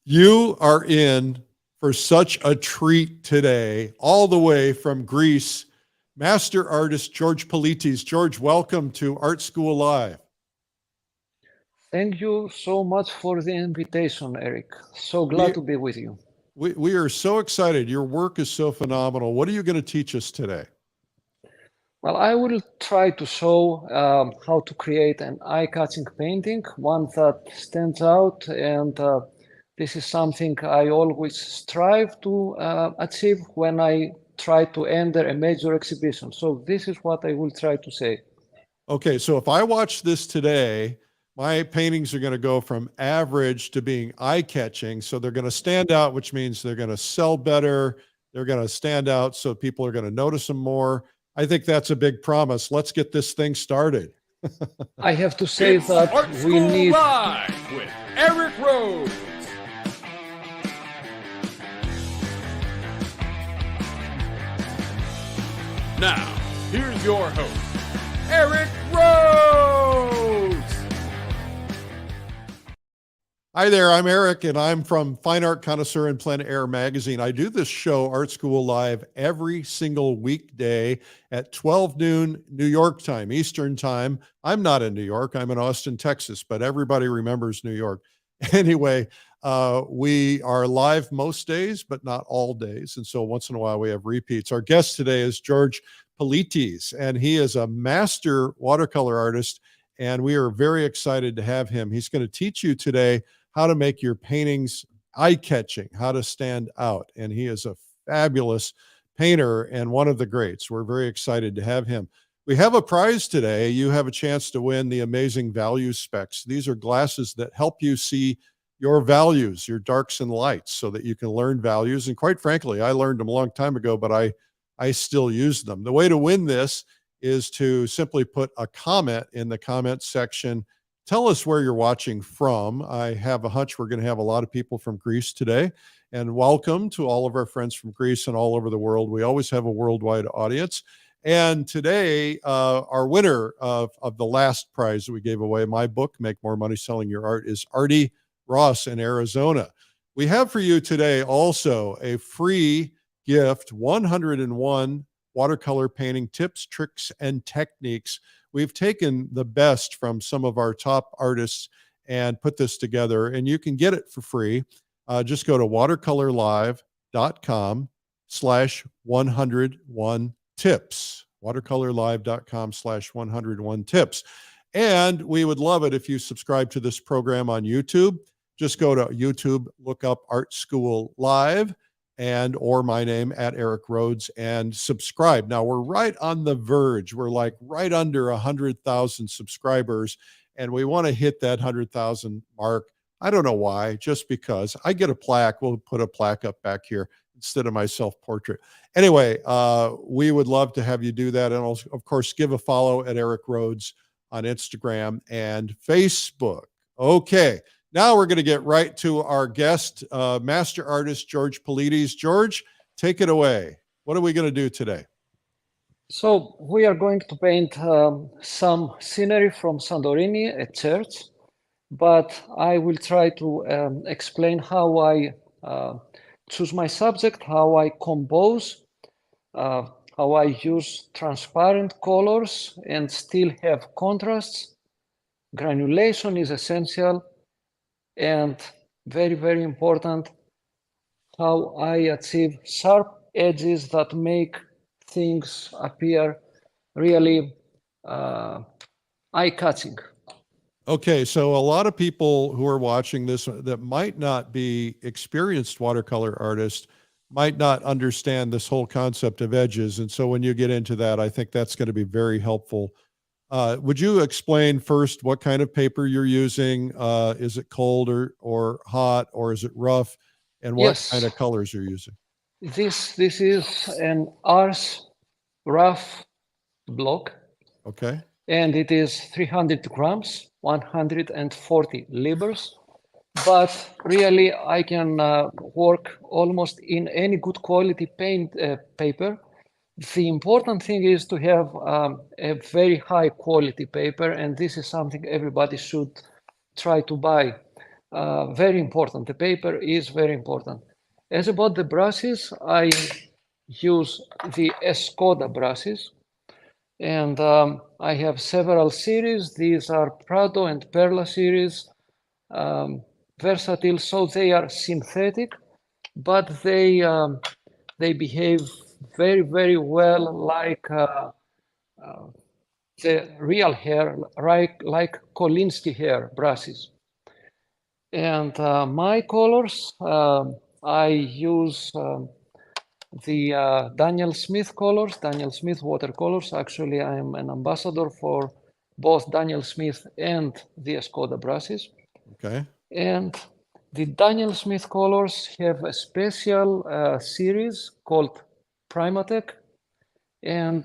You are in for such a treat today, all the way from Greece. Master artist George Politis. George, welcome to Art School Live. Thank you so much for the invitation, Eric. So glad We, to be with you. we are so excited. Your work is so phenomenal. What are you going to teach us today? Well, I will try to show how to create an eye-catching painting, one that stands out, and this is something I always strive to achieve when I try to enter a major exhibition. So this is what I will try to say. Okay, so if I watch this today, my paintings are going to go from average to being eye-catching. So they're going to stand out, which means they're going to sell better. They're going to stand out, so people are going to notice them more. I think that's a big promise. Let's get this thing started. I have to say It's that Art we School need Live with Eric Rhodes. Now, here's your host, Eric Rhodes. Hi there, I'm Eric, and I'm from Fine Art Connoisseur and Plein Air magazine. I do this show, Art School Live, every single weekday at 12 noon New York time, Eastern time. I'm not in New York, I'm in Austin, Texas, but everybody remembers New York. Anyway, we are live most days, but not all days. And so once in a while we have repeats. Our guest today is George Politis, and he is a master watercolor artist, and we are very excited to have him. He's going to teach you today how to make your paintings eye-catching, how to stand out. And he is a fabulous painter and one of the greats. We're very excited to have him. We have a prize today. You have a chance to win the amazing value specs. These are glasses that help you see your values, your darks and lights, so that you can learn values. And quite frankly, I learned them a long time ago, but I still use them. The way to win this is to simply put a comment in the comment section. Tell us where you're watching from. I have a hunch we're going to have a lot of people from Greece today. And welcome to all of our friends from Greece and all over the world. We always have a worldwide audience. And today, our winner of the last prize that we gave away, my book, Make More Money Selling Your Art, is Artie Ross in Arizona. We have for you today also a free gift, 101 watercolor painting tips, tricks, and techniques. We've taken the best from some of our top artists and put this together, and you can get it for free. Just go to watercolorlive.com/101 tips, watercolorlive.com/101 tips. And we would love it if you subscribe to this program on YouTube. Just go to YouTube, look up Art School Live, and or my name at Eric Rhodes, and subscribe. Now we're right on the verge. We're like right under 100,000 subscribers, and we want to hit that 100,000 mark. I don't know why, just because. I get a plaque. We'll put a plaque up back here instead of my self-portrait. Anyway, we would love to have you do that. And also, of course, give a follow at Eric Rhodes on Instagram and Facebook. Okay. Now we're going to get right to our guest, master artist, George Politis. George, take it away. What are we going to do today? So we are going to paint some scenery from Santorini, a church, but I will try to explain how I choose my subject, how I compose, how I use transparent colors and still have contrasts. Granulation is essential, and very, very important, how I achieve sharp edges that make things appear really eye-catching. Okay, so a lot of people who are watching this that might not be experienced watercolor artists might not understand this whole concept of edges. And so when you get into that, I think that's going to be very helpful. Would you explain first what kind of paper you're using? Is it cold or hot, or is it rough? And what Yes, kind of colors you're using? this is an Ars rough block, Okay. and it is 300 grams, 140 libras. But really, I can work almost in any good quality paint paper. The important thing is to have a very high quality paper, and this is something everybody should try to buy. very important. The paper is very important. As about the brushes, I use the Escoda brushes, and I have several series. These are Prado and Perla series, versatile, so they are synthetic, but they behave very, very well like the real hair, like Kolinsky hair brushes. And my colors, I use the Daniel Smith colors, Daniel Smith watercolors. Actually, I'm an ambassador for both Daniel Smith and the Escoda brushes. Okay. And the Daniel Smith colors have a special series called Primatech, and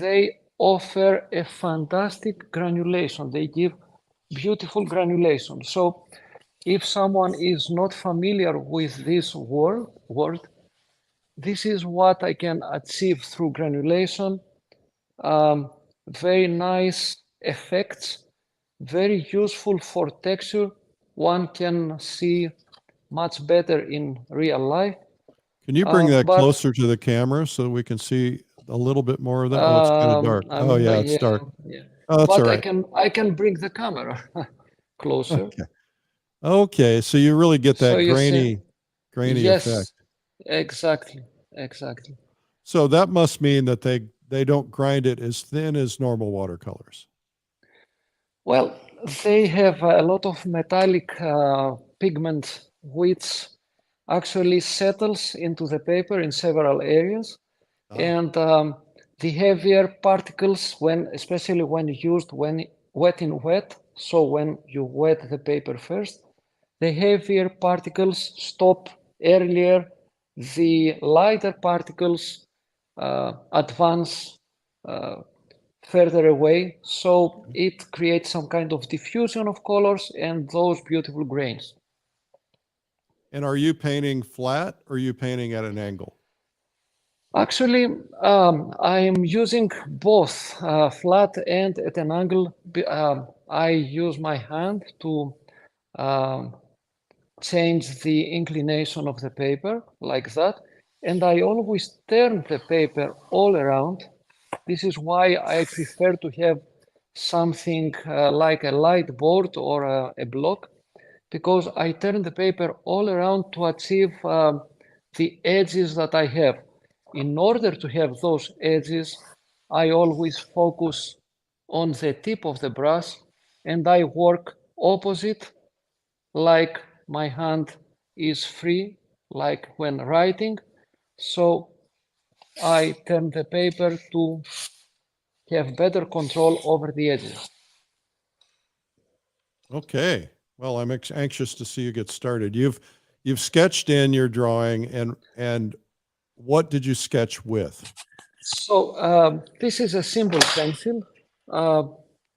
they offer a fantastic granulation. They give beautiful granulation. So if someone is not familiar with this word, this is what I can achieve through granulation. Very nice effects, very useful for texture. One can see much better in real life. Can you bring that but- closer to the camera so we can see a little bit more of that? Oh, it's kind of dark. Oh, yeah, it's dark. Yeah. Oh, that's But all right. I can bring the camera closer. Okay. Okay, so you really get that So you see- grainy Yes, effect. exactly. So that must mean that they don't grind it as thin as normal watercolors. Well, they have a lot of metallic pigment which actually settles into the paper in several areas. And the heavier particles, especially when used when wet in wet, so when you wet the paper first, the heavier particles stop earlier, the lighter particles advance further away, so it creates some kind of diffusion of colors and those beautiful grains. And are you painting flat or are you painting at an angle? Actually, I'm using both flat and at an angle. I use my hand to change the inclination of the paper like that. And I always turn the paper all around. This is why I prefer to have something like a light board or a block, because I turn the paper all around to achieve the edges that I have. In order to have those edges, I always focus on the tip of the brush and I work opposite, like my hand is free, like when writing. So I turn the paper to have better control over the edges. Okay. Well, I'm anxious to see you get started. You've sketched in your drawing, and what did you sketch with? So this is a simple pencil,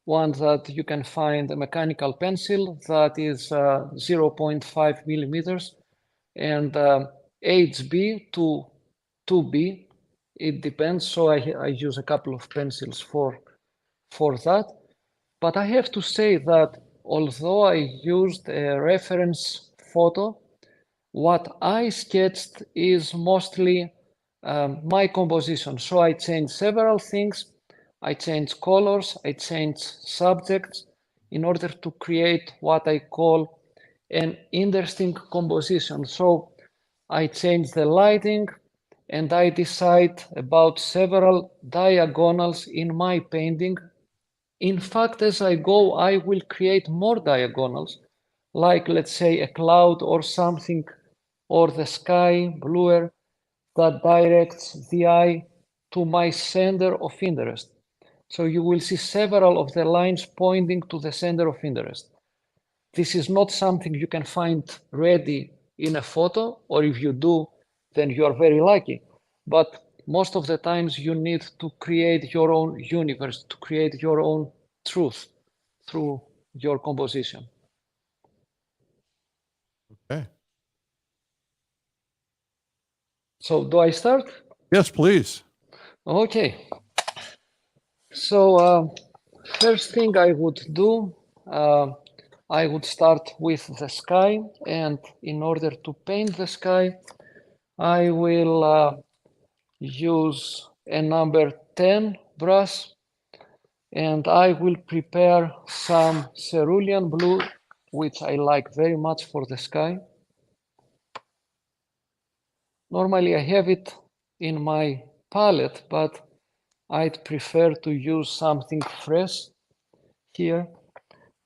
one that you can find, a mechanical pencil that is 0.5 millimeters and HB to 2B. It depends. So I use a couple of pencils for that. But I have to say that although I used a reference photo, what I sketched is mostly my composition. So I changed several things. I changed colors, I changed subjects in order to create what I call an interesting composition. So I changed the lighting and I decide about several diagonals in my painting. In fact, as I go, I will create more diagonals, like let's say a cloud or something, or the sky, bluer, that directs the eye to my center of interest. So you will see several of the lines pointing to the center of interest. This is not something you can find ready in a photo, or if you do, then you are very lucky. But most of the times you need to create your own universe, to create your own truth through your composition. Okay. So do I start? Yes, please. Okay. So first thing I would do, I would start with the sky, and in order to paint the sky, I will use a number 10 brush, and I will prepare some cerulean blue, which I like very much for the sky. Normally I have it in my palette, but I'd prefer to use something fresh here,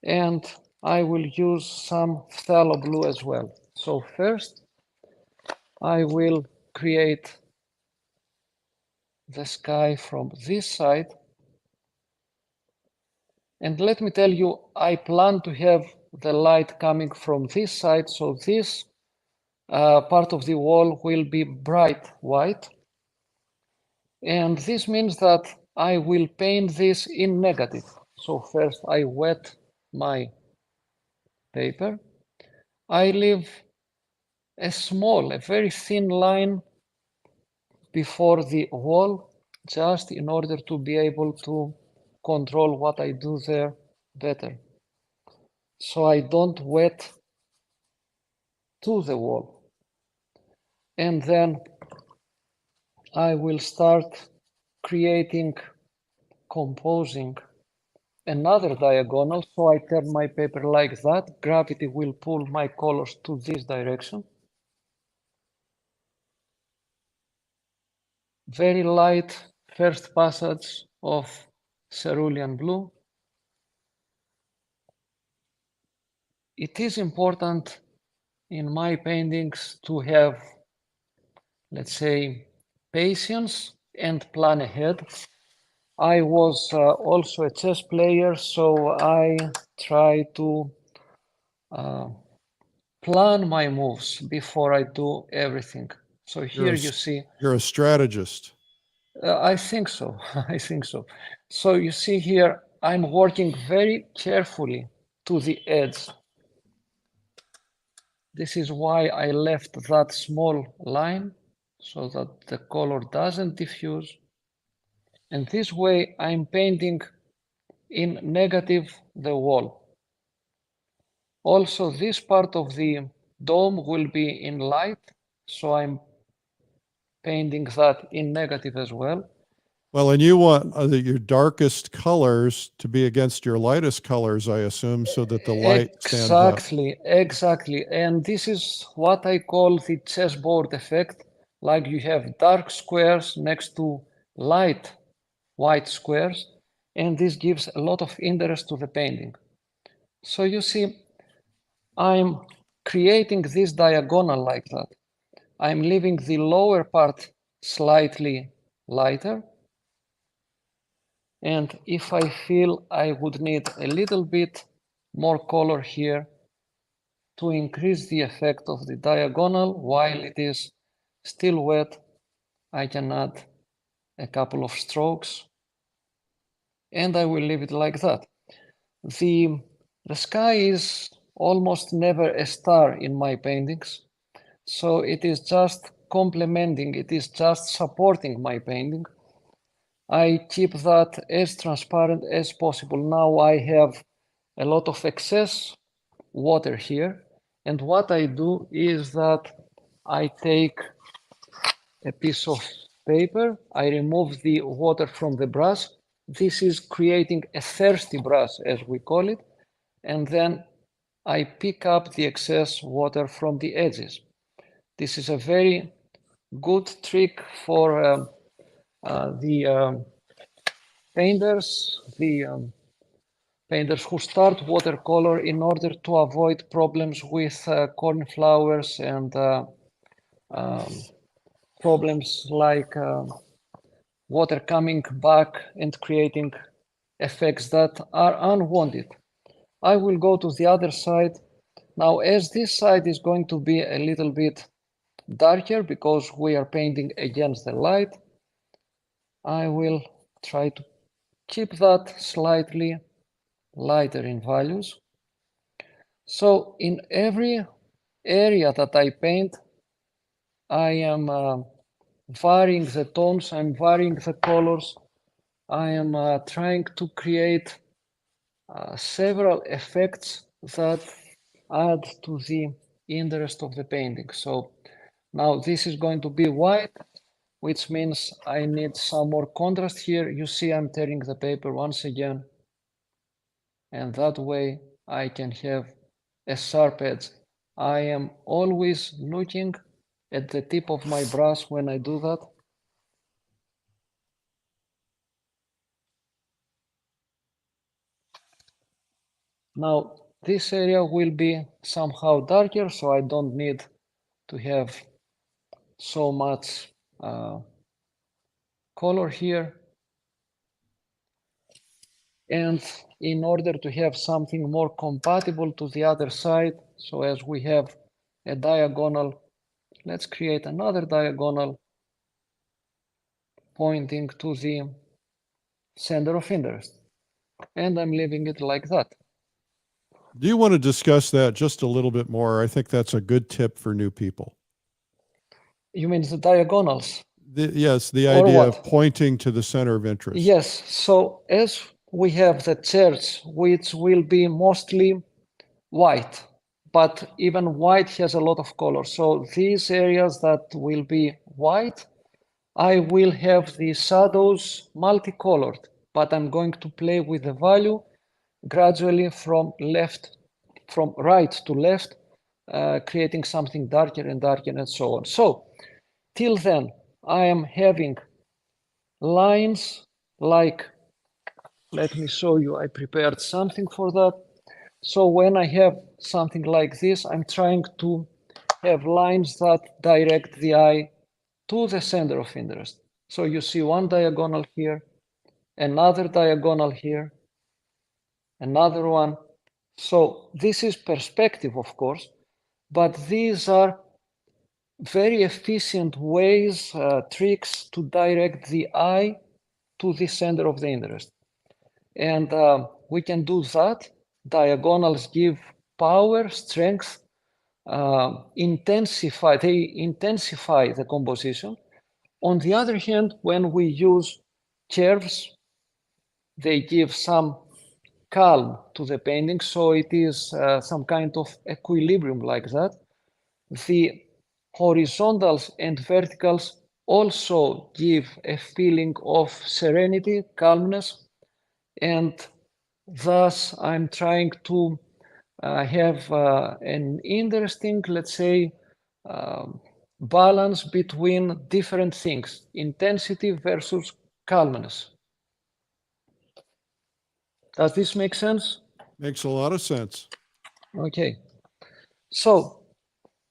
and I will use some phthalo blue as well. So first, I will create the sky from this side. And let me tell you, I plan to have the light coming from this side, so this part of the wall will be bright white. And this means that I will paint this in negative. So first I wet my paper. I leave a very thin line before the wall, just in order to be able to control what I do there better. So I don't wet to the wall. And then I will start composing another diagonal. So I turn my paper like that. Gravity will pull my colors to this direction. Very light first passage of cerulean blue. It is important in my paintings to have, let's say, patience and plan ahead. I was also a chess player, so I try to plan my moves before I do everything. So here you see. You're a strategist. I think so. I think so. So you see here, I'm working very carefully to the edge. This is why I left that small line so that the color doesn't diffuse. And this way I'm painting in negative the wall. Also, this part of the dome will be in light, so I'm painting that in negative as well. Well, and you want your darkest colors to be against your lightest colors, I assume, so that the light stands up. Exactly. And this is what I call the chessboard effect. Like you have dark squares next to light white squares, and this gives a lot of interest to the painting. So you see, I'm creating this diagonal like that. I'm leaving the lower part slightly lighter. And if I feel I would need a little bit more color here to increase the effect of the diagonal while it is still wet, I can add a couple of strokes, and I will leave it like that. The sky is almost never a star in my paintings, so it is just complementing, it is just supporting my painting. I keep that as transparent as possible. Now I have a lot of excess water here, and what I do is that I take a piece of paper, I remove the water from the brush. This is creating a thirsty brush, as we call it, and then I pick up the excess water from the edges. This is a very good trick for the painters who start watercolor in order to avoid problems with cornflowers and problems like water coming back and creating effects that are unwanted. I will go to the other side. Now, as this side is going to be a little bit darker because we are painting against the light, I will try to keep that slightly lighter in values. So in every area that I paint, I am varying the tones, I'm varying the colors. I am trying to create several effects that add to the interest of the painting. So now this is going to be white, which means I need some more contrast here. You see I'm tearing the paper once again, and that way I can have a sharp edge. I am always looking at the tip of my brush when I do that. Now, this area will be somehow darker, so I don't need to have so much color here. And in order to have something more compatible to the other side, so as we have a diagonal, let's create another diagonal pointing to the center of interest. And I'm leaving it like that. Do you want to discuss that just a little bit more? I think that's a good tip for new people. You mean the diagonals? Yes, the Or idea what? of pointing to the center of interest. Yes, so as we have the church, which will be mostly white, but even white has a lot of color. So these areas that will be white, I will have the shadows multicolored, but I'm going to play with the value gradually from right to left, creating something darker and darker and so on. So till then, I am having lines like, let me show you, I prepared something for that. So when I have something like this, I'm trying to have lines that direct the eye to the center of interest. So you see one diagonal here, another diagonal here, another one. So this is perspective, of course, but these are very efficient ways, tricks to direct the eye to the center of the interest. And we can do that. Diagonals give power, strength, intensify the composition. On the other hand, when we use curves, they give some calm to the painting, so it is some kind of equilibrium like that. The horizontals and verticals also give a feeling of serenity, calmness, and thus I'm trying to have an interesting, let's say, balance between different things, intensity versus calmness. Does this make sense? Makes a lot of sense. Okay. So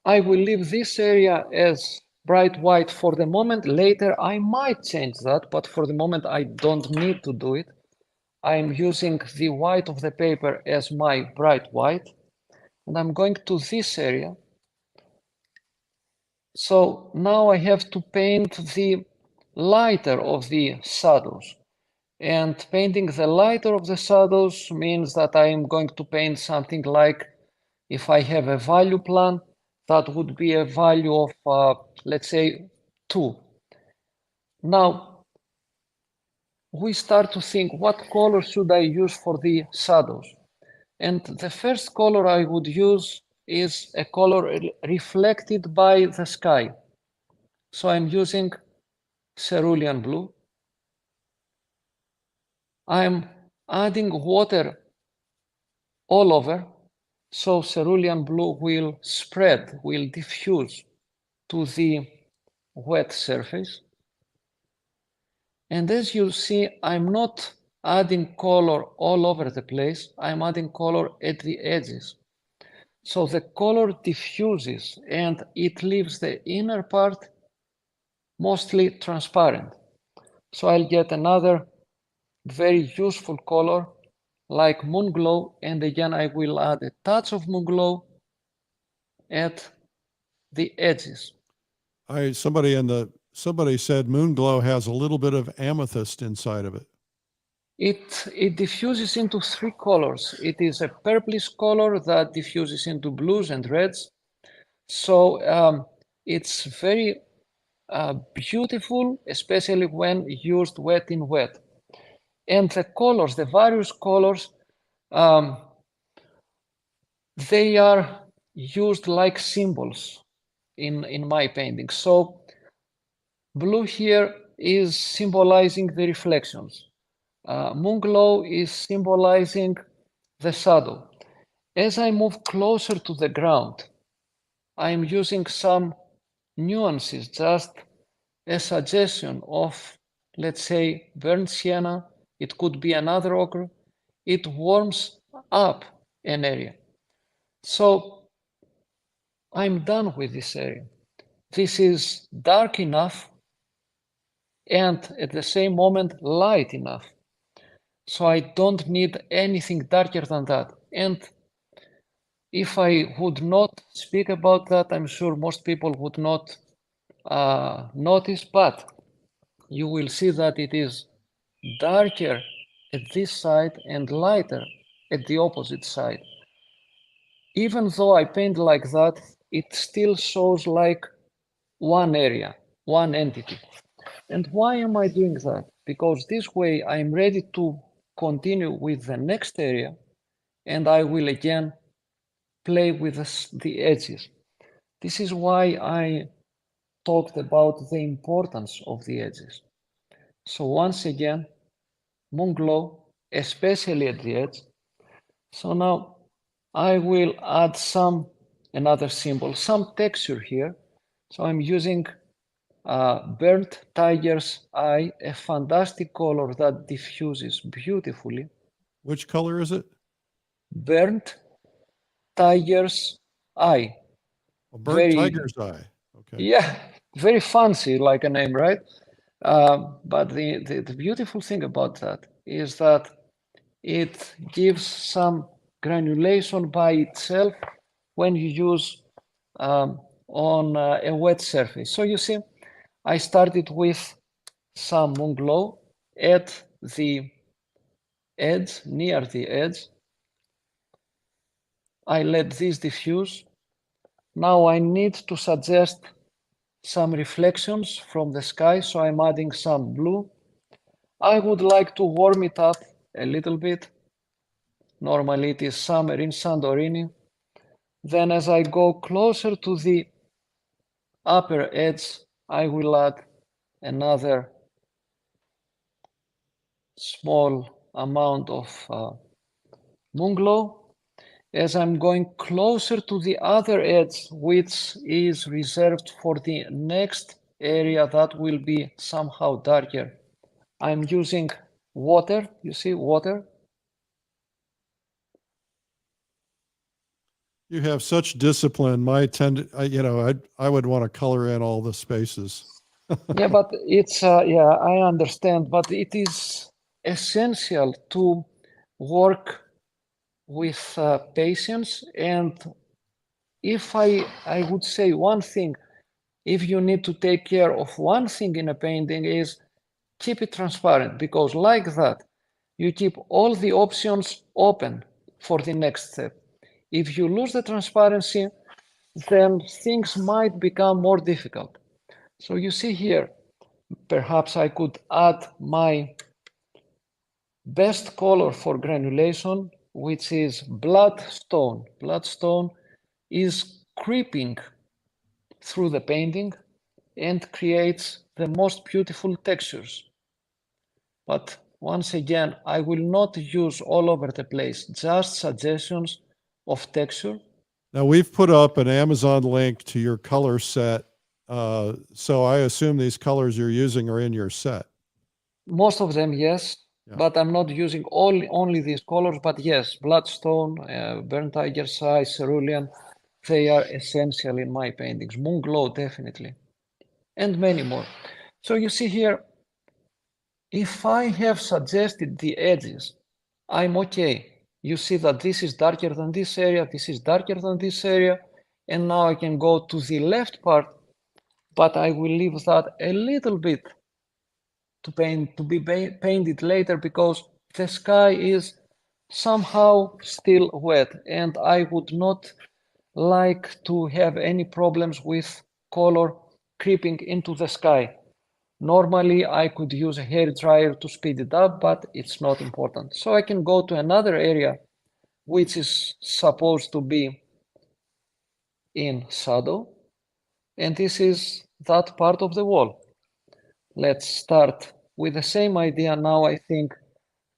I will leave this area as bright white for the moment. Later, I might change that, but for the moment, I don't need to do it. I'm using the white of the paper as my bright white, and I'm going to this area. So now I have to paint the lighter of the shadows. And painting the lighter of the shadows means that I am going to paint something like, if I have a value plan, that would be a value of, let's say, 2. Now, we start to think, what color should I use for the shadows? And the first color I would use is a color reflected by the sky. So I'm using cerulean blue. I'm adding water all over, so cerulean blue will spread, will diffuse to the wet surface. And as you see, I'm not adding color all over the place, I'm adding color at the edges. So the color diffuses and it leaves the inner part mostly transparent. So I'll get another very useful color like moon glow, and again I will add a touch of moon glow at the edges. Somebody said moon glow has a little bit of amethyst inside of it. It diffuses into 3 colors. It is a purplish color that diffuses into blues and reds. So it's very beautiful, especially when used wet in wet. And the colors, the various colors, they are used like symbols in my painting. So blue here is symbolizing the reflections. Moon glow is symbolizing the shadow. As I move closer to the ground, I'm using some nuances, just a suggestion of, let's say, burnt sienna. It could be another ochre. It warms up an area. So I'm done with this area. This is dark enough and at the same moment light enough. So I don't need anything darker than that. And if I would not speak about that, I'm sure most people would not notice, but you will see that it is darker at this side and lighter at the opposite side. Even though I paint like that, it still shows like one area, one entity. And why am I doing that? Because this way I'm ready to continue with the next area and I will again play with the edges. This is why I talked about the importance of the edges. So once again, moon glow, especially at the edge. So now I will add another symbol, some texture here. So I'm using burnt tiger's eye, a fantastic color that diffuses beautifully. Which color is it? Burnt tiger's eye. A burnt tiger's eye. Okay. Yeah, very fancy, like a name, right? But the beautiful thing about that is that it gives some granulation by itself when you use on a wet surface. So you see, I started with some moon glow at the edge, near the edge. I let this diffuse. Now I need to suggest some reflections from the sky, so I'm adding some blue. I would like to warm it up a little bit. Normally it is summer in Santorini. Then as I go closer to the upper edge, I will add another small amount of moon glow. As I'm going closer to the other edge, which is reserved for the next area that will be somehow darker, I'm using water. You see water? You have such discipline. I would want to color in all the spaces. Yeah, but it's yeah, I understand, but it is essential to work with patience. And if I would say one thing, if you need to take care of one thing in a painting, is keep it transparent, because like that, you keep all the options open for the next step. If you lose the transparency, then things might become more difficult. So you see here, perhaps I could add my best color for granulation, which is bloodstone. Bloodstone is creeping through the painting and creates the most beautiful textures. But once again, I will not use all over the place, just suggestions of texture. Now we've put up an Amazon link to your color set. So I assume these colors you're using are in your set. Most of them, yes. Yeah. But I'm not using only these colors, but yes, bloodstone, burnt tiger's eye, cerulean, they are essential in my paintings. Moon glow, definitely, and many more. So you see here, if I have suggested the edges, I'm okay. You see that this is darker than this area, this is darker than this area, and now I can go to the left part, but I will leave that a little bit to be painted later, because the sky is somehow still wet and I would not like to have any problems with color creeping into the sky. Normally I could use a hair dryer to speed it up, but it's not important. So I can go to another area which is supposed to be in shadow, and this is that part of the wall. Let's start with the same idea. Now I think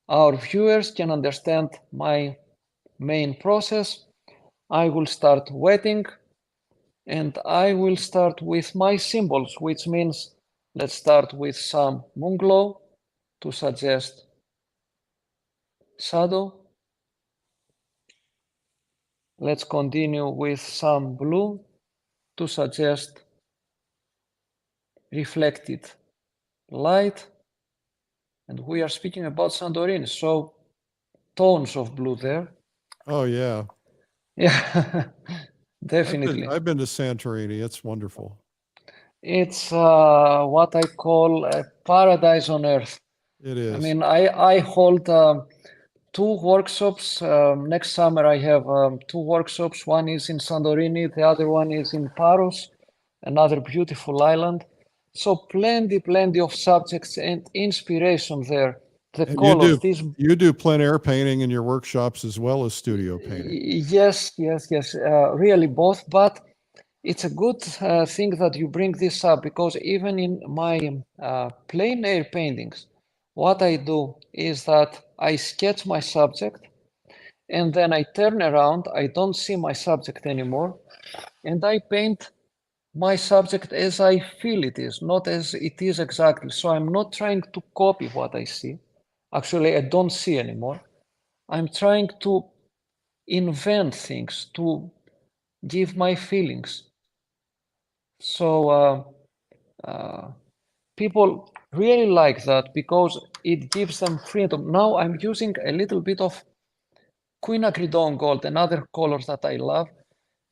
our viewers can understand my main process. I will start wetting, and I will start with my symbols, which means let's start with some moon glow to suggest shadow. Let's continue with some blue to suggest reflected light. And we are speaking about Santorini, so tones of blue there. Oh yeah. Yeah, definitely. I've been to Santorini. It's wonderful. It's what I call a paradise on earth. It is. I mean, I hold two workshops. Next summer, I have two workshops. One is in Santorini, the other one is in Paros, another beautiful island. So plenty of subjects and inspiration there. The And colors, you do plein air painting in your workshops as well as studio painting. Yes, really both. But it's a good thing that you bring this up, because even in my plein air paintings, what I do is that I sketch my subject and then I turn around, I don't see my subject anymore, and I paint my subject as I feel it is, not as it is exactly. So I'm not trying to copy what I see. Actually, I don't see anymore. I'm trying to invent things, to give my feelings. So people really like that because it gives them freedom. Now I'm using a little bit of quinacridone gold, another color that I love,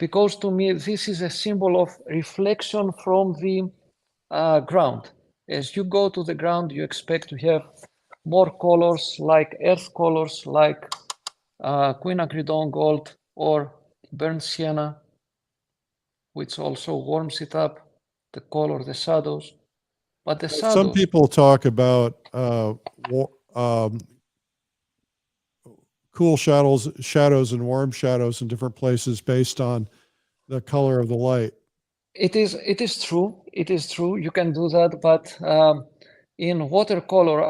because to me this is a symbol of reflection from the ground. As you go to the ground, you expect to have more colors like earth colors, like quinacridone gold or burnt sienna, which also warms it up, the color, the shadows. But the shadows, some people talk about cool shadows and warm shadows in different places based on the color of the light. It is true. It is true. You can do that, but in watercolor,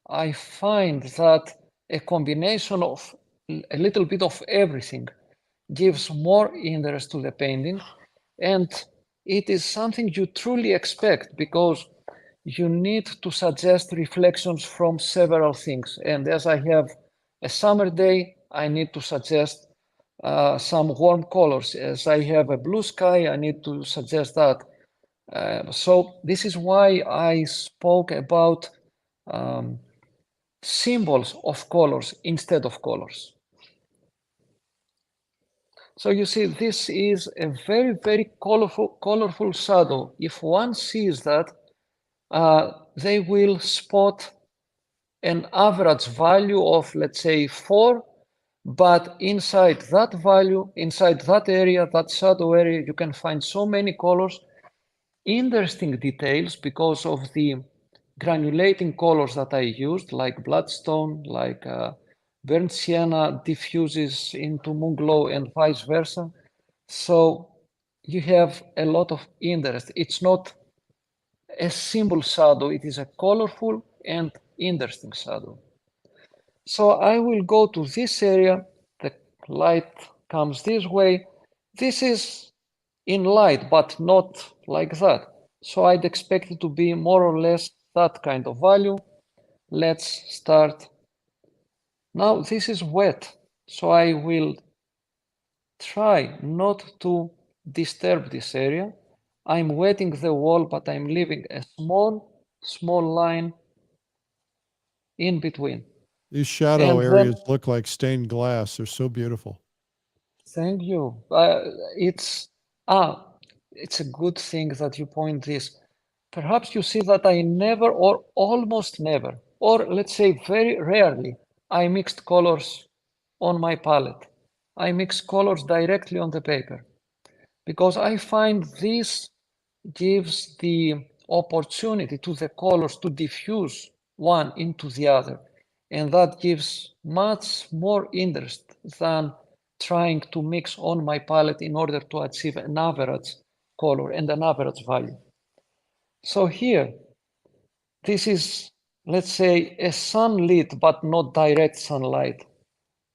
I find that a combination of a little bit of everything gives more interest to the painting, and it is something you truly expect because you need to suggest reflections from several things. And as I have a summer day, I need to suggest some warm colors. As I have a blue sky, I need to suggest that. So this is why I spoke about symbols of colors instead of colors. So you see, this is a very colorful shadow. If one sees that, they will spot an average value of, let's say, 4, but inside that value, inside that area, that shadow area, you can find so many colors, interesting details because of the granulating colors that I used, like bloodstone, like burnt sienna diffuses into moon glow and vice versa. So you have a lot of interest. It's not a simple shadow, it is a colorful and interesting shadow. So I will go to this area, the light comes this way. This is in light, but not like that. So I'd expect it to be more or less that kind of value. Let's start. Now this is wet, so I will try not to disturb this area. I'm wetting the wall, but I'm leaving a small line in between. These shadow areas look like stained glass. They're so beautiful. Thank you. It's a good thing that you point this. Perhaps you see that I never, or almost never, or let's say very rarely, I mixed colors on my palette. I mix colors directly on the paper because I find this gives the opportunity to the colors to diffuse one into the other. And that gives much more interest than trying to mix on my palette in order to achieve an average color and an average value. So here, this is, let's say, a sunlit but not direct sunlight,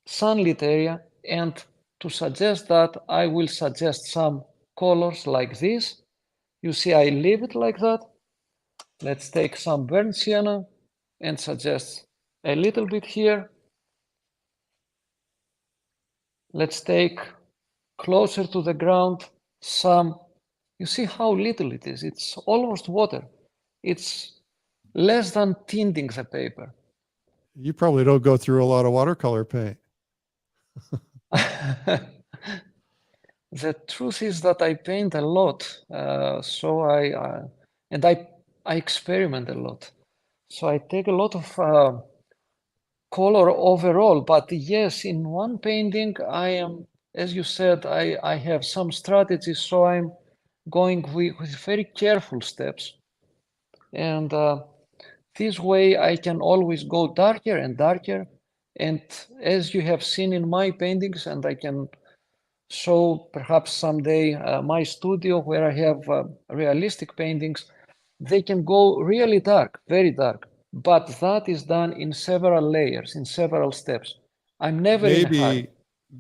sunlit area. And to suggest that, I will suggest some colors like this. You see, I leave it like that. Let's take some burnt sienna and suggest a little bit here. Let's take closer to the ground some, you see how little it is. It's almost water. It's less than tinting the paper. You probably don't go through a lot of watercolor paint. The truth is that I paint a lot, so I experiment a lot. So I take a lot of color overall. But yes, in one painting, I am, as you said, I have some strategies. So I'm going with very careful steps, and this way I can always go darker and darker. And as you have seen in my paintings, and I can show perhaps someday my studio where I have realistic paintings, they can go really dark, very dark, but that is done in several layers, in several steps. I'm never in a hurry.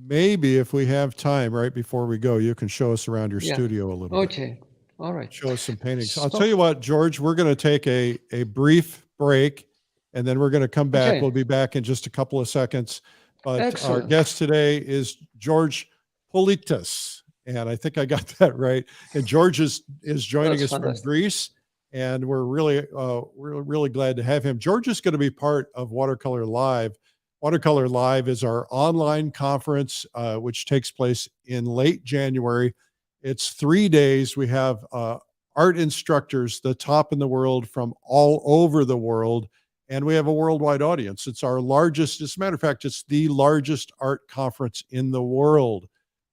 Maybe if we have time right before we go, you can show us around your Yeah. studio a little bit. Okay, all right. Show us some paintings. I'll So- tell you what, George, we're going to take a brief break and then we're going to come back. Okay. We'll be back in just a couple of seconds. But our Excellent. guest today is George Politis. And I think I got that right. And George is joining That's us fantastic. from Greece. And we're really glad to have him. George is going to be part of Watercolor Live. Watercolor Live is our online conference, which takes place in late January. It's 3 days. We have art instructors, the top in the world from all over the world, and we have a worldwide audience. It's our largest, as a matter of fact, it's the largest art conference in the world,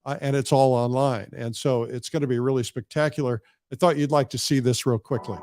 and it's all online. And so it's going to be really spectacular. I thought you'd like to see this real quickly.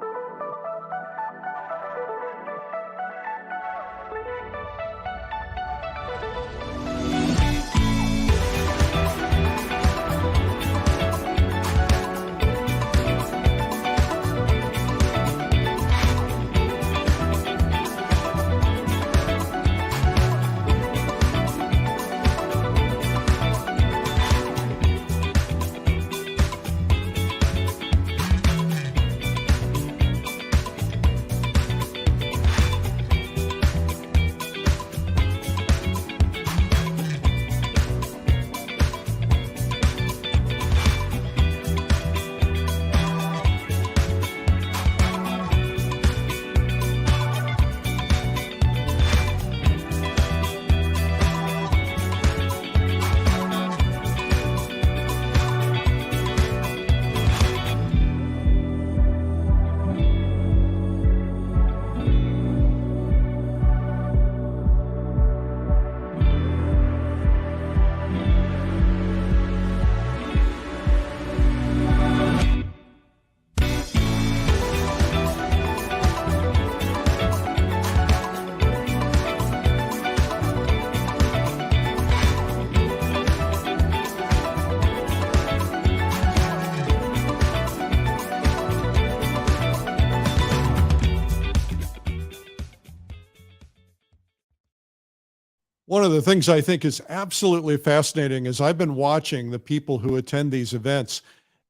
One of the things I think is absolutely fascinating is I've been watching the people who attend these events,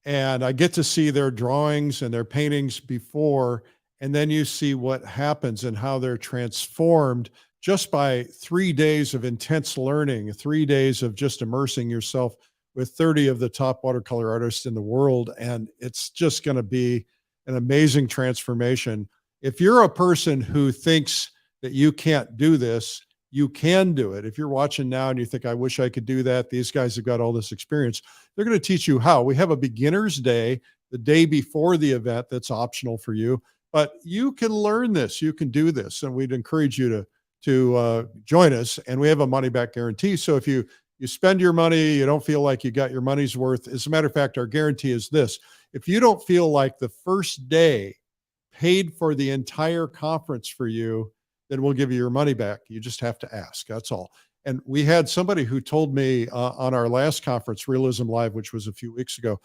and I get to see their drawings and their paintings before, and then you see what happens and how they're transformed just by 3 days of intense learning, 3 days of just immersing yourself with 30 of the top watercolor artists in the world. And it's just going to be an amazing transformation. If you're a person who thinks that you can't do this, you can do it. If you're watching now and you think, I wish I could do that, these guys have got all this experience. They're going to teach you how. We have a beginner's day, the day before the event, that's optional for you, but you can learn this. You can do this. And we'd encourage you to join us. And we have a money back guarantee. So if you spend your money, you don't feel like you got your money's worth. As a matter of fact, our guarantee is this: if you don't feel like the first day paid for the entire conference for you, then we'll give you your money back. You just have to ask. That's all. And we had somebody who told me on our last conference, Realism Live, which was a few weeks ago,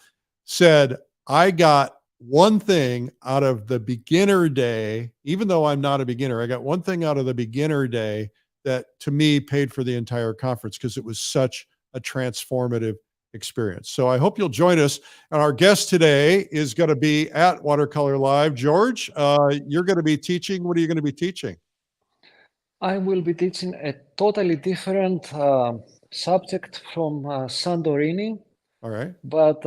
said, I got one thing out of the beginner day, even though I'm not a beginner, I got one thing out of the beginner day that to me paid for the entire conference because it was such a transformative experience. So I hope you'll join us. And our guest today is going to be at Watercolor Live. George, you're going to be teaching. What are you going to be teaching? I will be teaching a totally different subject from Santorini, All right. but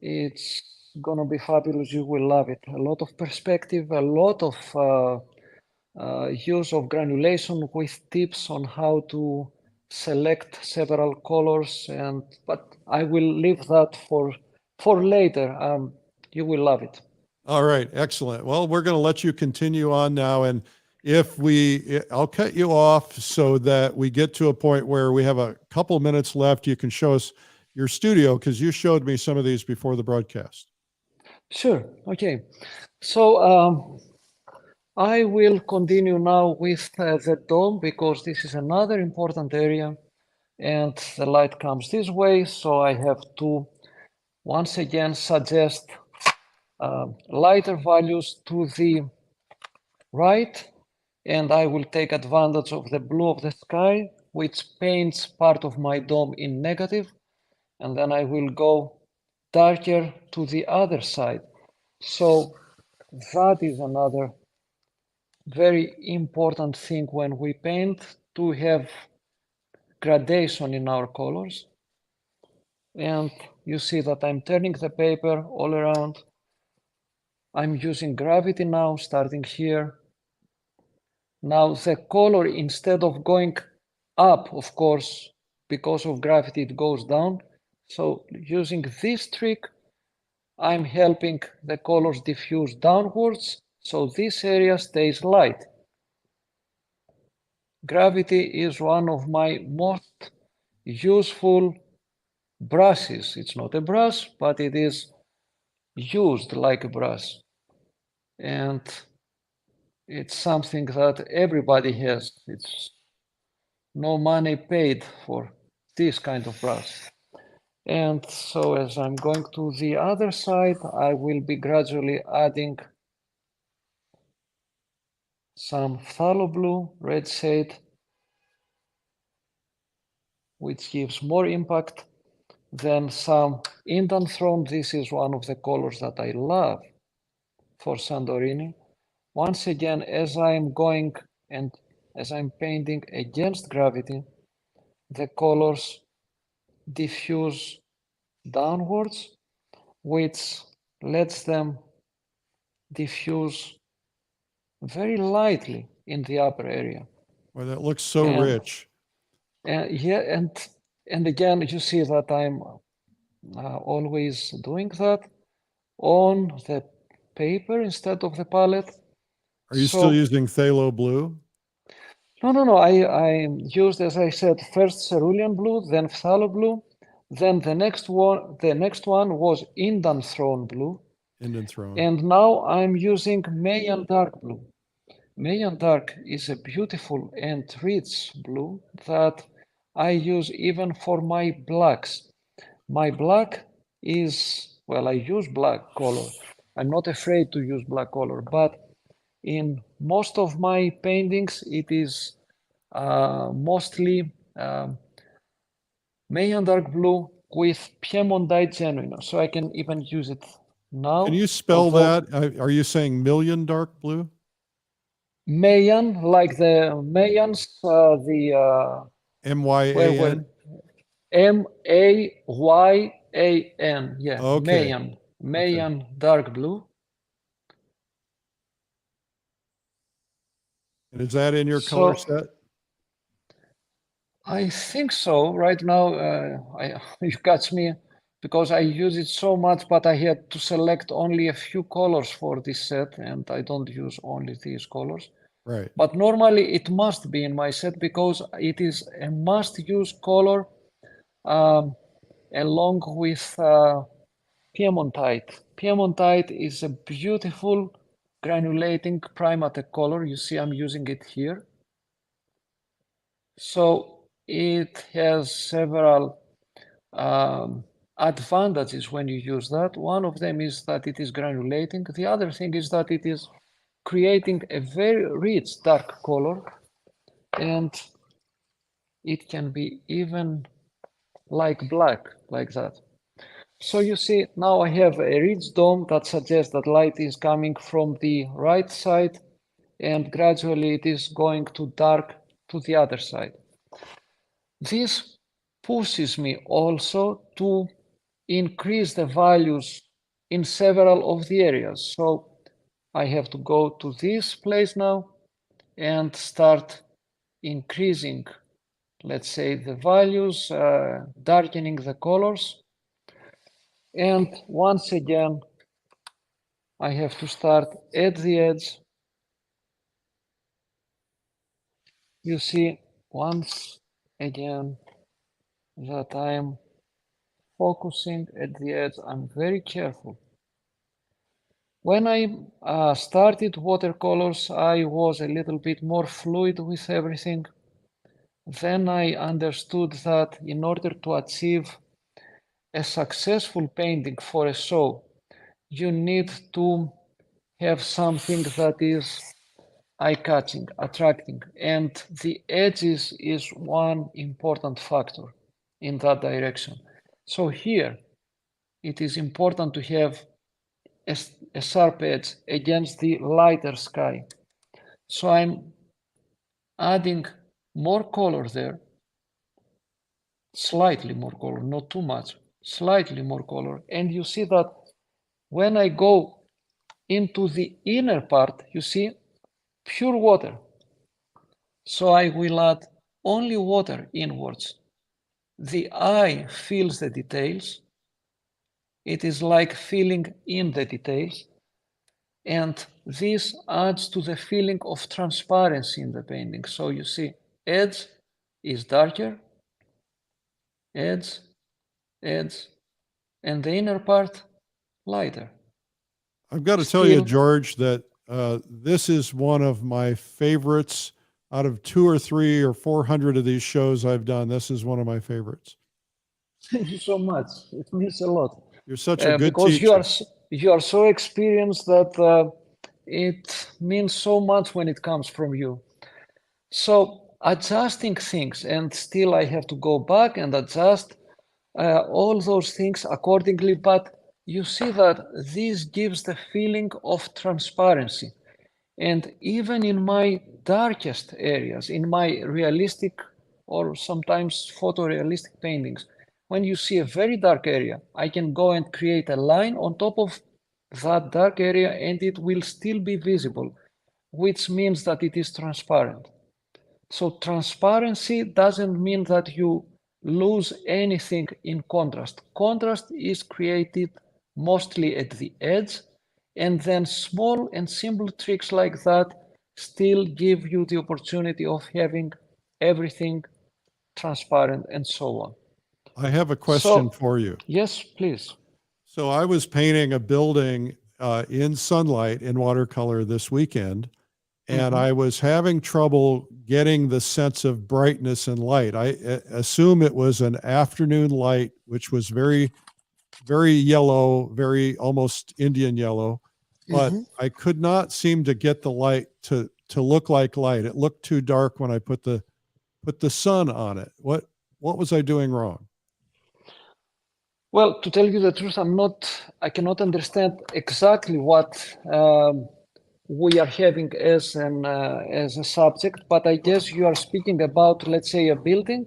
it's going to be fabulous. You will love it. A lot of perspective, a lot of use of granulation with tips on how to select several colors, but I will leave that for later. You will love it. All right. Excellent. Well, we're going to let you continue on now. And I'll cut you off so that we get to a point where we have a couple minutes left. You can show us your studio because you showed me some of these before the broadcast. Sure. Okay. So I will continue now with the dome because this is another important area and the light comes this way. So I have to once again suggest lighter values to the right, and I will take advantage of the blue of the sky, which paints part of my dome in negative, and then I will go darker to the other side. So that is another very important thing when we paint, to have gradation in our colors. And you see that I'm turning the paper all around. I'm using gravity now, starting here. Now the color, instead of going up, of course, because of gravity, it goes down. So using this trick, I'm helping the colors diffuse downwards, so this area stays light. Gravity is one of my most useful brushes. It's not a brush, but it is used like a brush. And it's something that everybody has. It's no money paid for this kind of brush. And so as I'm going to the other side, I will be gradually adding some phthalo blue, red shade, which gives more impact. Then some indanthrone. This is one of the colors that I love for Santorini. Once again, as I'm going and as I'm painting against gravity, the colors diffuse downwards, which lets them diffuse very lightly in the upper area. Well, that looks so rich. Yeah, and again, you see that I'm always doing that on the paper instead of the palette. Are you still using phthalo blue? No. I used, as I said, first cerulean blue, then phthalo blue, then the next one was indanthrone blue. Indanthrone. And now I'm using Mayan dark blue. Mayan dark is a beautiful and rich blue that I use even for my blacks. My black is, well, I use black color. I'm not afraid to use black color, but in most of my paintings, it is mostly Mayan dark blue with Piemontite genuine. So I can even use it now. Can you spell that? Are you saying million dark blue? Mayan, like the Mayans, the M-Y-A-N? M-A-Y-A-N, yeah, Okay. Mayan dark blue. And is that in your color set? I think so. Right now, you catch me because I use it so much, but I had to select only a few colors for this set, and I don't use only these colors. Right. But normally it must be in my set because it is a must-use color along with Piemontite. Piemontite is a beautiful granulating Primatec color. You see I'm using it here. So it has several advantages when you use that. One of them is that it is granulating. The other thing is that it is creating a very rich dark color, and it can be even like black, like that. So you see, now I have a rich dome that suggests that light is coming from the right side, and gradually it is going to dark to the other side. This pushes me also to increase the values in several of the areas. So I have to go to this place now and start increasing, let's say, the values, darkening the colors. And once again, I have to start at the edge. You see, once again, that I am focusing at the edge, I'm very careful. When I started watercolors, I was a little bit more fluid with everything. Then I understood that in order to achieve a successful painting for a show, you need to have something that is eye-catching, attracting, and the edges is one important factor in that direction. So here, it is important to have a sharp edge against the lighter sky. So I'm adding more color there, slightly more color, not too much, slightly more color. And you see that when I go into the inner part, you see pure water. So I will add only water inwards. The eye feels the details. It is like feeling in the details. And this adds to the feeling of transparency in the painting. So you see, edge is darker, edge, edge, and the inner part lighter. I've got to tell you, Still- George, that this is one of my favorites out of 2 or 3 or 400 of these shows I've done. This is one of my favorites. Thank you so much. It means a lot. You're such a good Because teacher. you are so experienced that it means so much when it comes from you. So adjusting things, and still I have to go back and adjust all those things accordingly, but you see that this gives the feeling of transparency. And even in my darkest areas, in my realistic or sometimes photorealistic paintings, when you see a very dark area, I can go and create a line on top of that dark area and it will still be visible, which means that it is transparent. So transparency doesn't mean that you lose anything in contrast. Contrast is created mostly at the edge, and then small and simple tricks like that still give you the opportunity of having everything transparent and so on. I have a question So- for you. Yes, please. So I was painting a building in sunlight in watercolor this weekend, and I was having trouble getting the sense of brightness and light. I assume it was an afternoon light, which was very, very yellow, very almost Indian yellow, but I could not seem to get the light to look like light. It looked too dark when I put the sun on it. What was I doing wrong? Well, to tell you the truth, I cannot understand exactly what we are having as a subject, but I guess you are speaking about, let's say, a building.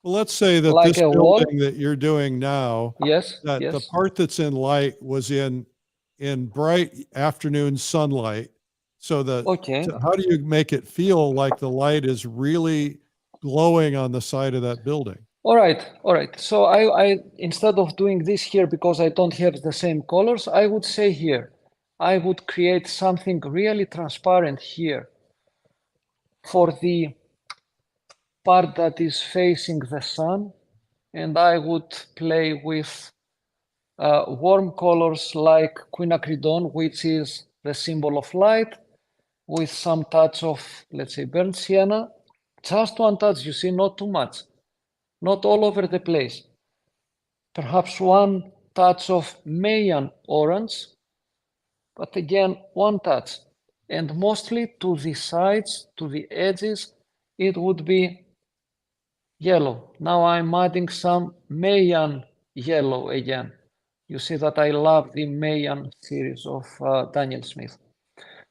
Well, let's say that Like this a wall? building that you're doing now, Yes, that the yes. part that's in light was in bright afternoon sunlight. So Okay. how do you make it feel like the light is really glowing on the side of that building? All right. So I instead of doing this here because I don't have the same colors, I would say here, I would create something really transparent here for the part that is facing the sun, and I would play with warm colors like quinacridone, which is the symbol of light, with some touch of, let's say, burnt sienna. Just one touch, you see, not too much, not all over the place. Perhaps one touch of Mayan orange, but again, one touch. And mostly to the sides, to the edges, it would be yellow. Now I'm adding some Mayan yellow again. You see that I love the Mayan series of Daniel Smith.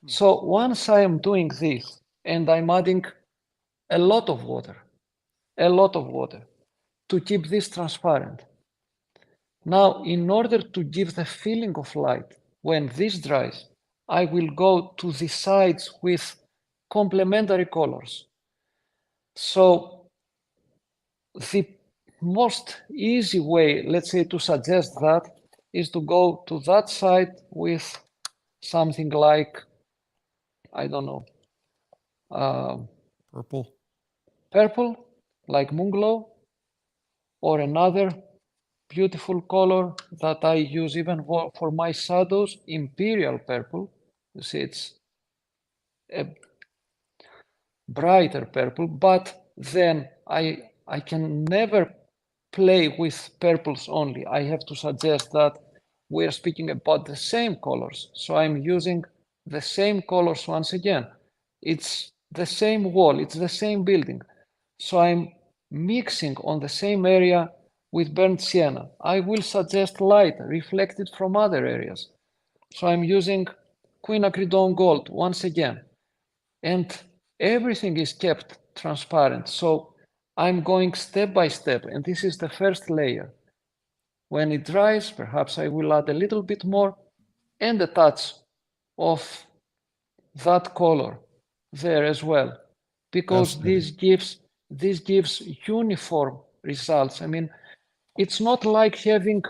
So once I am doing this and I'm adding a lot of water to keep this transparent. Now, in order to give the feeling of light, when this dries, I will go to the sides with complementary colors. So the most easy way, let's say, to suggest that is to go to that side with something like, I don't know, purple, like Moonglow, or another beautiful color that I use even for my shadows, Imperial Purple. You see, it's a brighter purple, but then I can never play with purples only. I have to suggest that we're speaking about the same colors. So I'm using the same colors once again. It's the same wall, it's the same building. So I'm mixing on the same area with burnt sienna. I will suggest light reflected from other areas. So I'm using quinacridone gold once again. And everything is kept transparent. So I'm going step by step, and this is the first layer. When it dries, perhaps I will add a little bit more and a touch of that color there as well, because this gives uniform results. I mean, it's not like having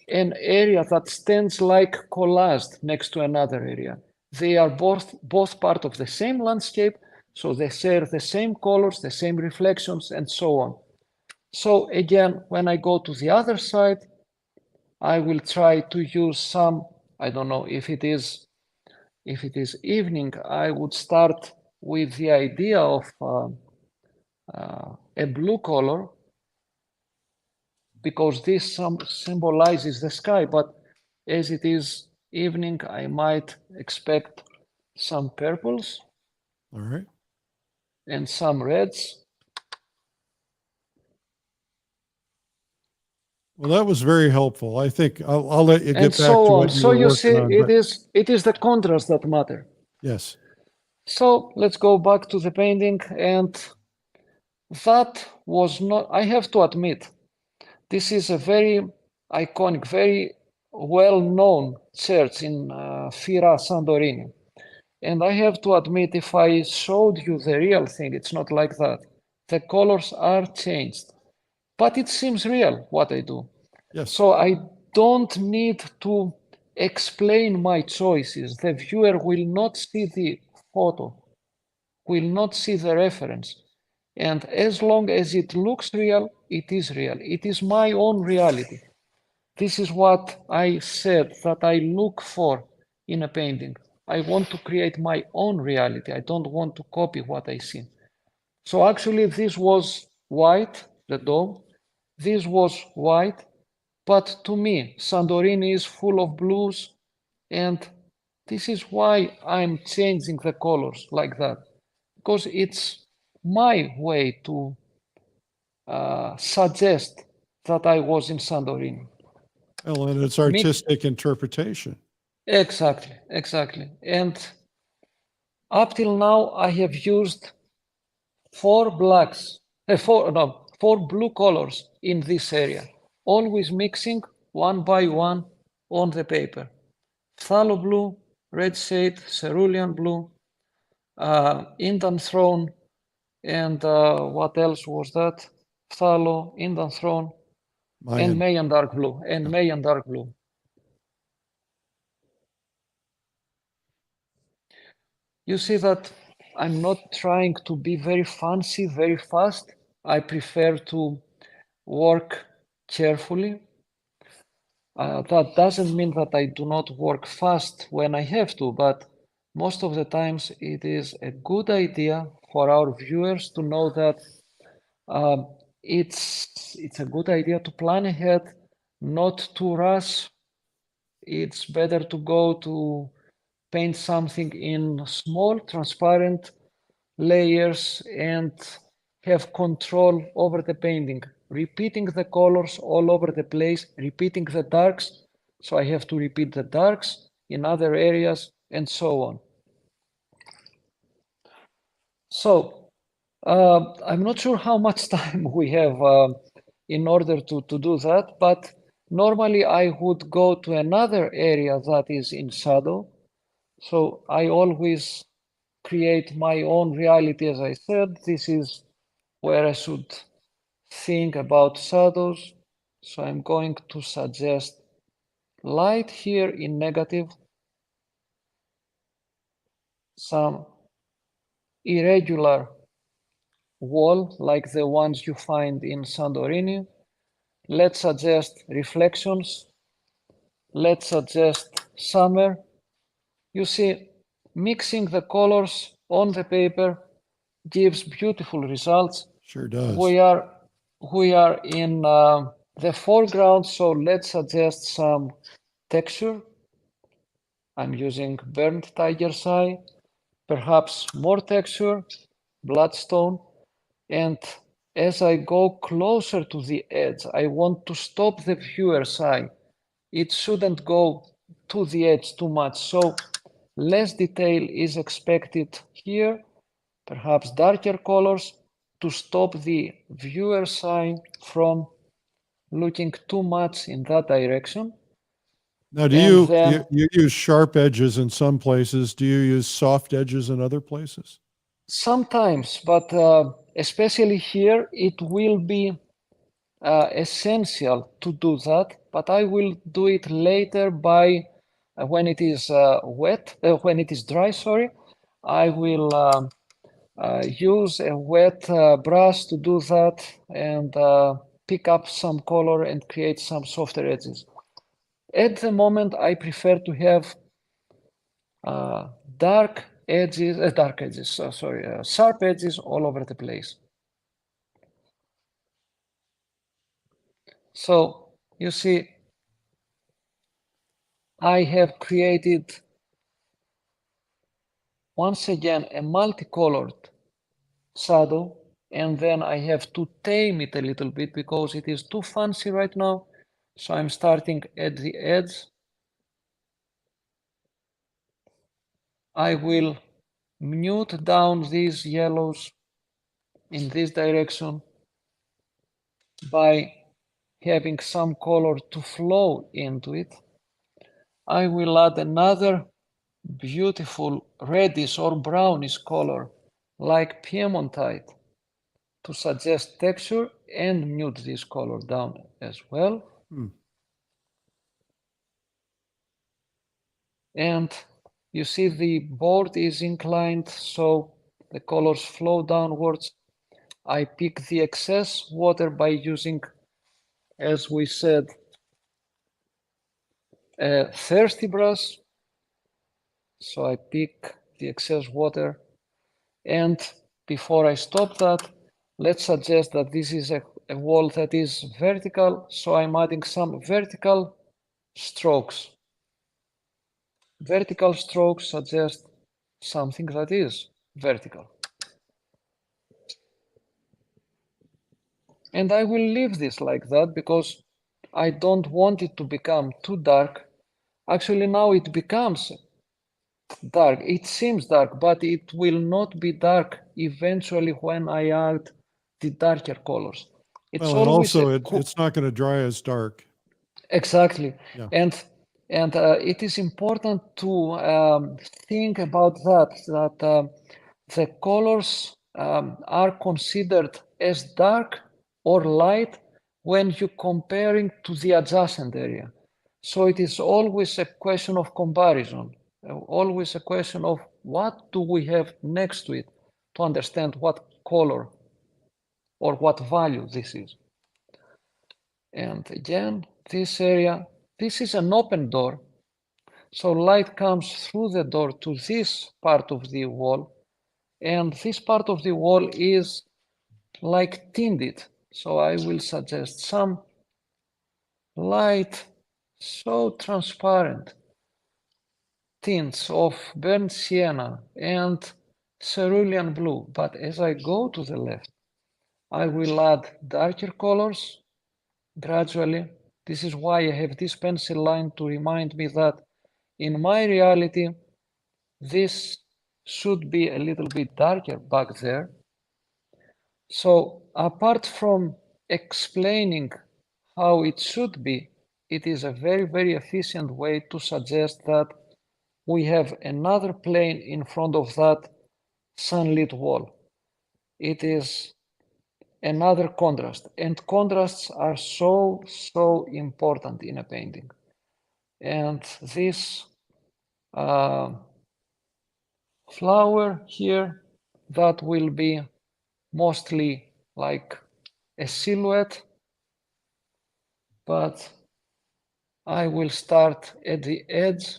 an area that stands like collaged next to another area. They are both part of the same landscape, so they share the same colors, the same reflections, and so on. So again, when I go to the other side, I will try to use some, I don't know, if it is evening, I would start with the idea of a blue color, because this symbolizes the sky, but as it is evening, I might expect some purples. All right. And some reds. Well, that was very helpful. I think I'll let you get and back so to on. what you So were you working see, on. it is the contrast that matter. Yes. So let's go back to the painting, and that was not, I have to admit, this is a very iconic, very well-known church in Fira, Santorini. And I have to admit, if I showed you the real thing, it's not like that. The colors are changed, but it seems real what I do. Yes. So I don't need to explain my choices. The viewer will not see the photo, will not see the reference. And as long as it looks real, it is real. It is my own reality. This is what I said that I look for in a painting. I want to create my own reality. I don't want to copy what I see. So actually this was white, the dome. This was white, but to me, Santorini is full of blues, and this is why I'm changing the colors like that, because it's my way to suggest that I was in Santorini. Well, and it's artistic interpretation. Exactly, exactly. And up till now, I have used four blue colors in this area, always mixing one by one on the paper. Phthalo blue, red shade, cerulean blue, Indian throne, and what else was that? Phthalo, Indian throne, and Mayan dark blue, Mayan dark blue. You see that I'm not trying to be very fancy, very fast. I prefer to work carefully. That doesn't mean that I do not work fast when I have to, but most of the times it is a good idea for our viewers to know that it's a good idea to plan ahead, not to rush. It's better to go to paint something in small, transparent layers and have control over the painting. Repeating the colors all over the place, repeating the darks, so I have to repeat the darks in other areas and so on. So I'm not sure how much time we have in order to do that, but normally I would go to another area that is in shadow. So I always create my own reality, as I said. This is where I should think about shadows. So I'm going to suggest light here in negative, some irregular wall like the ones you find in Santorini. Let's suggest reflections. Let's suggest summer. You see, mixing the colors on the paper gives beautiful results. Sure does. We are in the foreground, so let's suggest some texture. I'm using burnt tiger's eye, perhaps more texture, bloodstone. And as I go closer to the edge, I want to stop the viewer's eye. It shouldn't go to the edge too much, so less detail is expected here, perhaps darker colors to stop the viewer's eye from looking too much in that direction. Now, do you use sharp edges in some places? Do you use soft edges in other places? Sometimes, but especially here, it will be essential to do that, but I will do it later by when it is when it is dry, sorry. I will use a wet brush to do that and pick up some color and create some softer edges. At the moment, I prefer to have sharp edges all over the place. So you see, I have created once again a multicolored shadow, and then I have to tame it a little bit because it is too fancy right now. So I'm starting at the edge. I will mute down these yellows in this direction by having some color to flow into it. I will add another beautiful reddish or brownish color like Piemontite to suggest texture and mute this color down as well. And you see the board is inclined, so the colors flow downwards. I pick the excess water by using, as we said, a thirsty brush. So I pick the excess water. And before I stop that, let's suggest that this is a wall that is vertical. So I'm adding some vertical strokes. Vertical strokes suggest something that is vertical. And I will leave this like that because I don't want it to become too dark. Actually, now it becomes dark. It seems dark, but it will not be dark eventually when I add the darker colors. It's also it's not going to dry as dark. Exactly. Yeah. And it is important to think about that the colors are considered as dark or light when you're comparing to the adjacent area. So it is always a question of comparison, always a question of what do we have next to it to understand what color or what value this is. And again, this area this is an open door. So light comes through the door to this part of the wall, and this part of the wall is like tinted. So I will suggest some light, so transparent tints of burnt sienna and cerulean blue. But as I go to the left, I will add darker colors gradually. This is why I have this pencil line to remind me that in my reality, this should be a little bit darker back there. So apart from explaining how it should be, it is a very, very efficient way to suggest that we have another plane in front of that sunlit wall. It is another contrast, and contrasts are so, so important in a painting. And this flower here, that will be mostly like a silhouette, but I will start at the edge,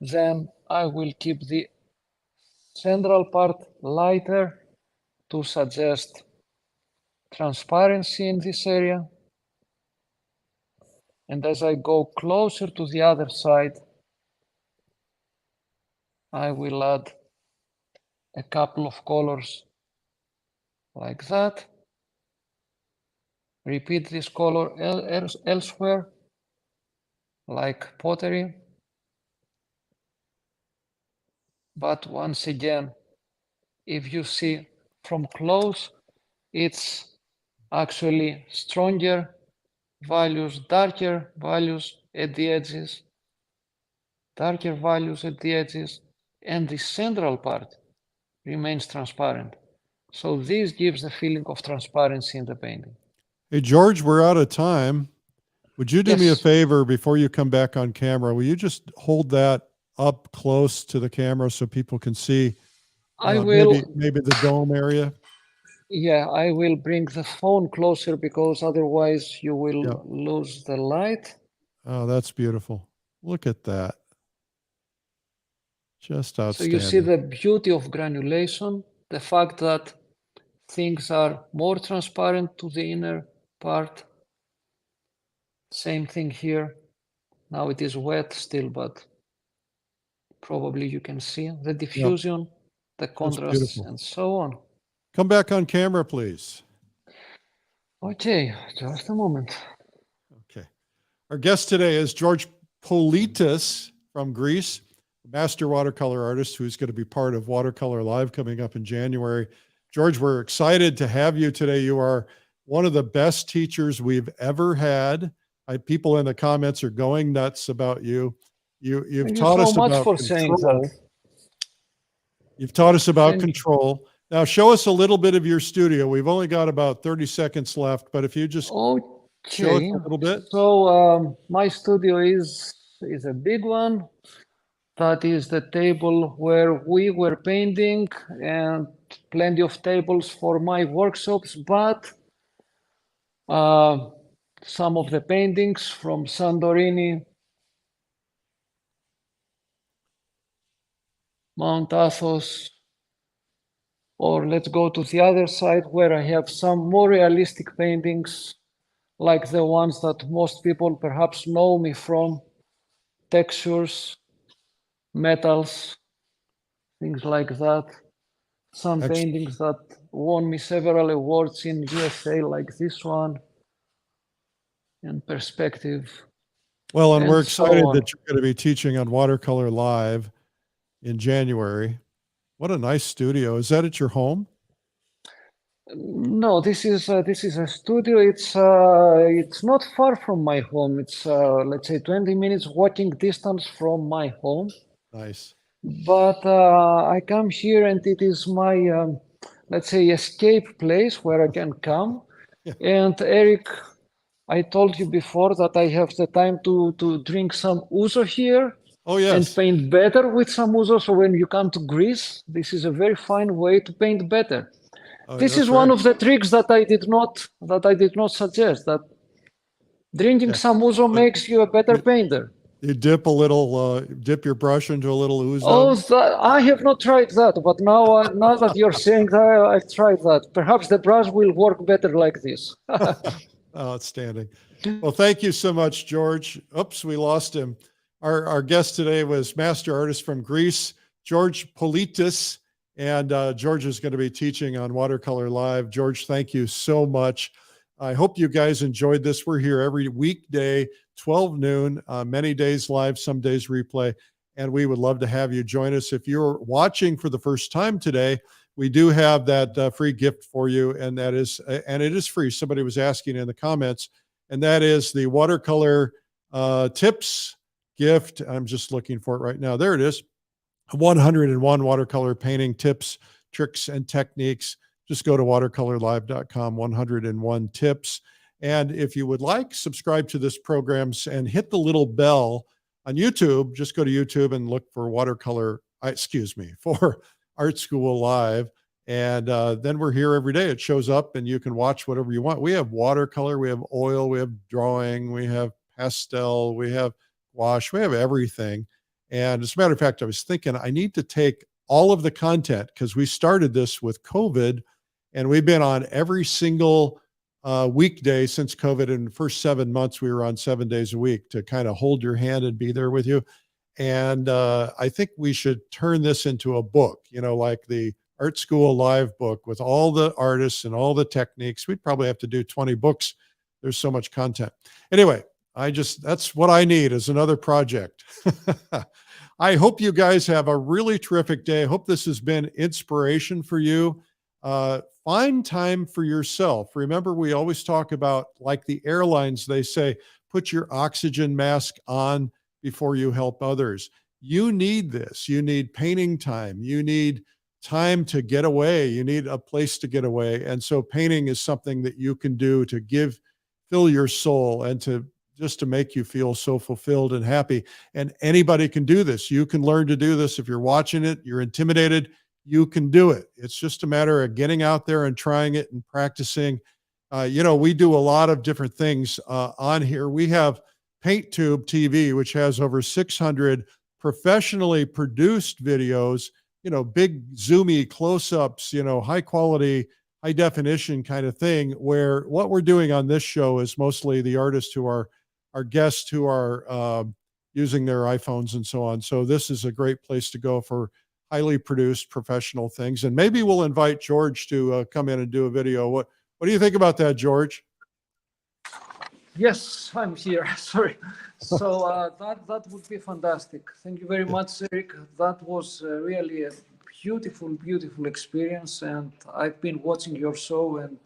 then I will keep the central part lighter to suggest transparency in this area. And as I go closer to the other side, I will add a couple of colors like that. Repeat this color elsewhere, like pottery. But once again, if you see from close, it's actually stronger values, darker values at the edges, darker values at the edges, and the central part remains transparent. So this gives the feeling of transparency in the painting. Hey, George, we're out of time. Would you do me a Yes. favor before you come back on camera? Will you just hold that up close to the camera so people can see I will, maybe the dome area? yeah, I will bring the phone closer because otherwise you will Yeah. lose the light. Oh, that's beautiful. Look at that. Just So outstanding. you see the beauty of granulation, the fact that things are more transparent to the inner part. Same thing here. Now it is wet still, but probably you can see the diffusion, the contrasts, beautiful. and so on. Come back on camera, please. Okay, just a moment. Okay. Our guest today is George Politis from Greece, a master watercolor artist who's going to be part of Watercolor Live coming up in January. George, we're excited to have you today. You are one of the best teachers we've ever had. People in the comments are going nuts about you. You've Thank taught you us so much about for saying control. that. You've taught us about Thank you. control. Now show us a little bit of your studio. We've only got about 30 seconds left, but if you just show us Okay, a little bit. so my studio is a big one. That is the table where we were painting, and plenty of tables for my workshops, but some of the paintings from Santorini, Mount Athos, or let's go to the other side where I have some more realistic paintings, like the ones that most people perhaps know me from, textures, metals, things like that. Some Excellent. paintings that won me several awards in USA, like this one, and perspective. Well, and we're and so excited on. that you're going to be teaching on Watercolor Live in January. What a nice studio. Is that at your home? No, this is a studio. It's not far from my home. It's let's say 20 minutes walking distance from my home. Nice. But I come here, and it is my let's say escape place where I can come. Yeah. And Eric, I told you before that I have the time to drink some ouzo here. Oh, And yes. paint better with some ouzo. So when you come to Greece, this is a very fine way to paint better. Oh, This that's is one right. of the tricks that I did not suggest. That Drinking Yeah. some ouzo makes you a better painter. You dip a little, dip your brush into a little ouzo. Oh, I have not tried that, but now that you're saying that, I've tried that. Perhaps the brush will work better like this. Outstanding. Well, thank you so much, George. Oops, we lost him. Our guest today was master artist from Greece, George Politis, and George is going to be teaching on Watercolor Live. George, thank you so much. I hope you guys enjoyed this. We're here every weekday, 12 noon, many days live, some days replay, and we would love to have you join us. If you're watching for the first time today, we do have that free gift for you, and that is, and it is free. Somebody was asking in the comments, and that is the watercolor tips gift. I'm just looking for it right now. There it is. 101 watercolor painting tips, tricks, and techniques. Just go to watercolorlive.com, 101 tips. And if you would like, subscribe to this program and hit the little bell on YouTube. Just go to YouTube and look for for Art School Live. And then we're here every day. It shows up and you can watch whatever you want. We have watercolor, we have oil, we have drawing, we have pastel, we have gouache, we have everything. And as a matter of fact, I was thinking I need to take all of the content, because we started this with COVID and we've been on every single weekday since COVID. In the first 7 months, we were on 7 days a week to kind of hold your hand and be there with you. And I think we should turn this into a book, like the Art School Live book with all the artists and all the techniques. We'd probably have to do 20 books. There's so much content. Anyway, that's what I need is another project. I hope you guys have a really terrific day. I hope this has been inspiration for you. Find time for yourself. Remember, we always talk about, like the airlines, they say, put your oxygen mask on before you help others. You need this. You need painting time. You need time to get away. You need a place to get away. And so painting is something that you can do to fill your soul and to make you feel so fulfilled and happy. And anybody can do this. You can learn to do this. If you're watching it, you're intimidated, you can do it. It's just a matter of getting out there and trying it and practicing. We do a lot of different things on here. We have PaintTube TV, which has over 600 professionally produced videos, big zoomy close-ups, high quality, high definition kind of thing, where what we're doing on this show is mostly the artists who are our guests who are using their iPhones and so on. So this is a great place to go for highly produced professional things. And maybe we'll invite George to come in and do a video. What do you think about that, George? Yes, I'm here. Sorry. So that would be fantastic. Thank you very much, Eric. That was really a beautiful, beautiful experience. And I've been watching your show and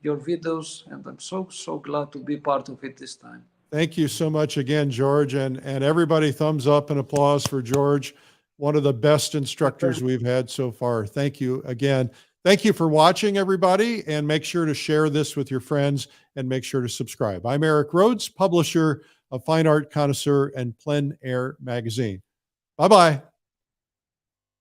your videos, and I'm so glad to be part of it this time. Thank you so much again, George, and everybody, thumbs up and applause for George, one of the best instructors we've had so far. Thank you again. Thank you for watching, everybody, and make sure to share this with your friends and make sure to subscribe. I'm Eric Rhodes, publisher of Fine Art Connoisseur and Plein Air magazine. Bye-bye.